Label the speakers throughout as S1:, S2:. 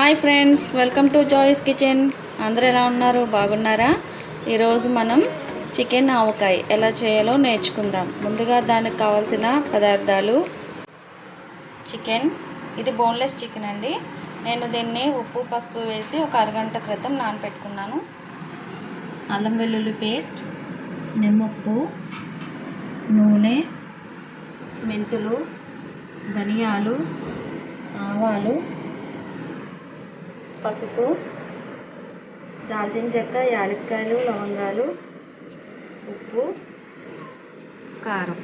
S1: Hi friends, welcome to Joy's kitchen. అందరూ ఎలా ఉన్నారు? బాగున్నారా? ఈరోజు మనం చికెన్ ఆవకాయ ఎలా చేయాలో నేర్చుకుందాం. ముందుగా దానికి కావాల్సిన పదార్థాలు: చికెన్, ఇది బోన్లెస్ చికెన్ అండి. నేను దీన్ని ఉప్పు పసుపు వేసి ఒక అరగంట క్రితం నానబెట్టుకున్నాను. అల్లం వెల్లుల్లి పేస్ట్, నిమ్మప్పు, నూనె, మెంతులు, ధనియాలు, ఆవాలు, పసుపు, దాల్చిన చెక్క, యాలక్కాయలు, లవంగాలు, ఉప్పు, కారం,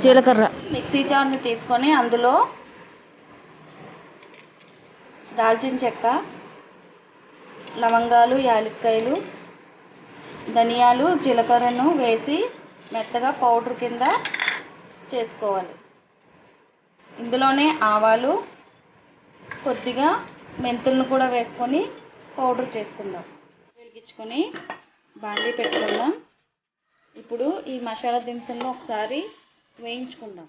S1: జీలకర్ర. మిక్సీ జార్ని తీసుకొని అందులో దాల్చిన చెక్క, లవంగాలు, యాలక్కాయలు, ధనియాలు, జీలకర్రను వేసి మెత్తగా పౌడర్ కింద చేసుకోవాలి. ఇందులోనే ఆవాలు, కొద్దిగా మెంతులను కూడా వేసుకొని పౌడర్ చేసుకుందాం. వెలిగించుకొని బాండీ పెట్టుకుందాం. ఇప్పుడు ఈ మసాలా దినుసులను ఒకసారి వేయించుకుందాం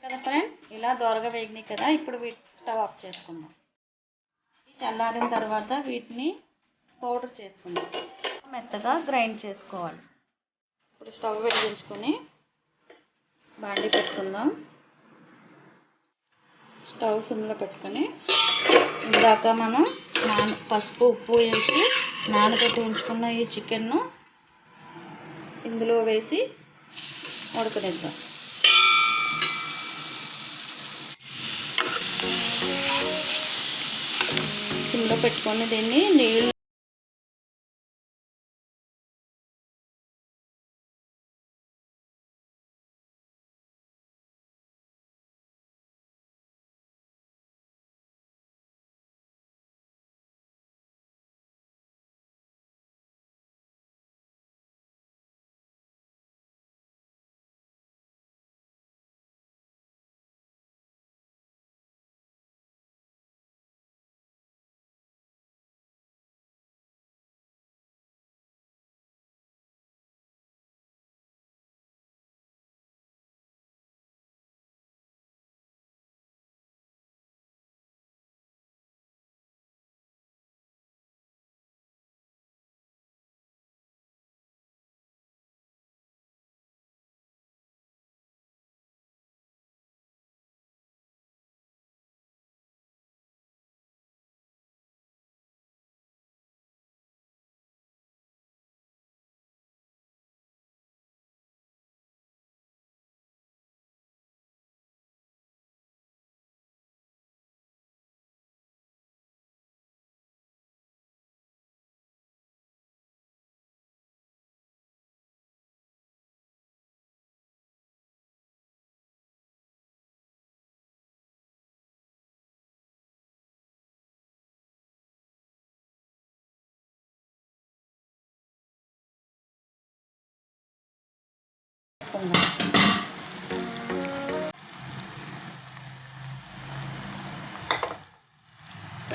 S1: కదా ఫ్రెండ్స్. ఇలా దోరగా వేగినాయి కదా, ఇప్పుడు స్టవ్ ఆఫ్ చేసుకుందాం. చల్లారిన తర్వాత వీటిని పౌడర్ చేసుకుందాం. మెత్తగా గ్రైండ్ చేసుకోవాలి. ఇప్పుడు స్టవ్ వెలిగించుకొని బాండీ పెట్టుకుందాం. స్టవ్ సిమ్లో పెట్టుకొని ఇందాక మనం పసుపు ఉప్పు వేసి నానబెట్టి ఉంచుకున్న ఈ చికెన్ను ఇందులో వేసి ఉడకనిద్దాం. సిమ్లో పెట్టుకొని దీన్ని నీళ్ళు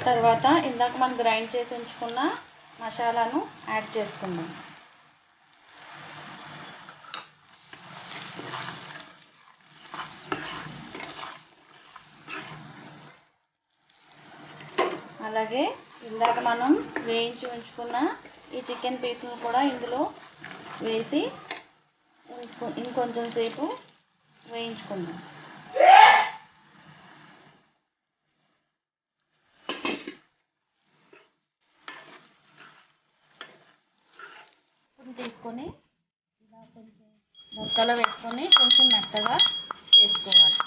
S1: తర్వాత ఇందాక మనం గ్రైండ్ చేసి ఉంచుకున్న మసాలాను యాడ్ చేసుకుందాం. అలాగే ఇందాక మనం వేయించి ఉంచుకున్న ఈ చికెన్ పీసులను కూడా ఇందులో వేసి ఇంకొంచెం సేపు వేయించుకుందాం. తీసుకొని ఇలా కొంచెం ముక్కలు వేసుకొని కొంచెం మెత్తగా చేసుకోవాలి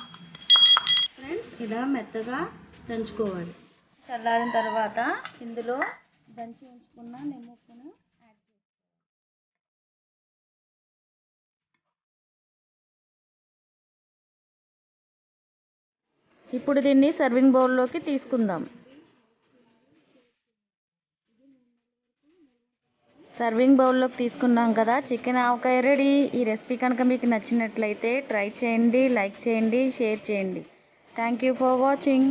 S1: ఫ్రెండ్స్. ఇలా మెత్తగా దంచుకోవాలి. చల్లారిన తర్వాత ఇందులో దంచి ఉంచుకున్న నిమ్మప్పును యాడ్ చేసుకోవాలి. ఇప్పుడు దీన్ని సర్వింగ్ బౌల్లోకి తీసుకుందాం. సర్వింగ్ బౌల్లోకి తీసుకున్నాం కదా, చికెన్ ఆవకాయ రెడీ. ఈ రెసిపీ కనుక మీకు నచ్చినట్లయితే ట్రై చేయండి, లైక్ చేయండి, షేర్ చేయండి. Thank you for watching.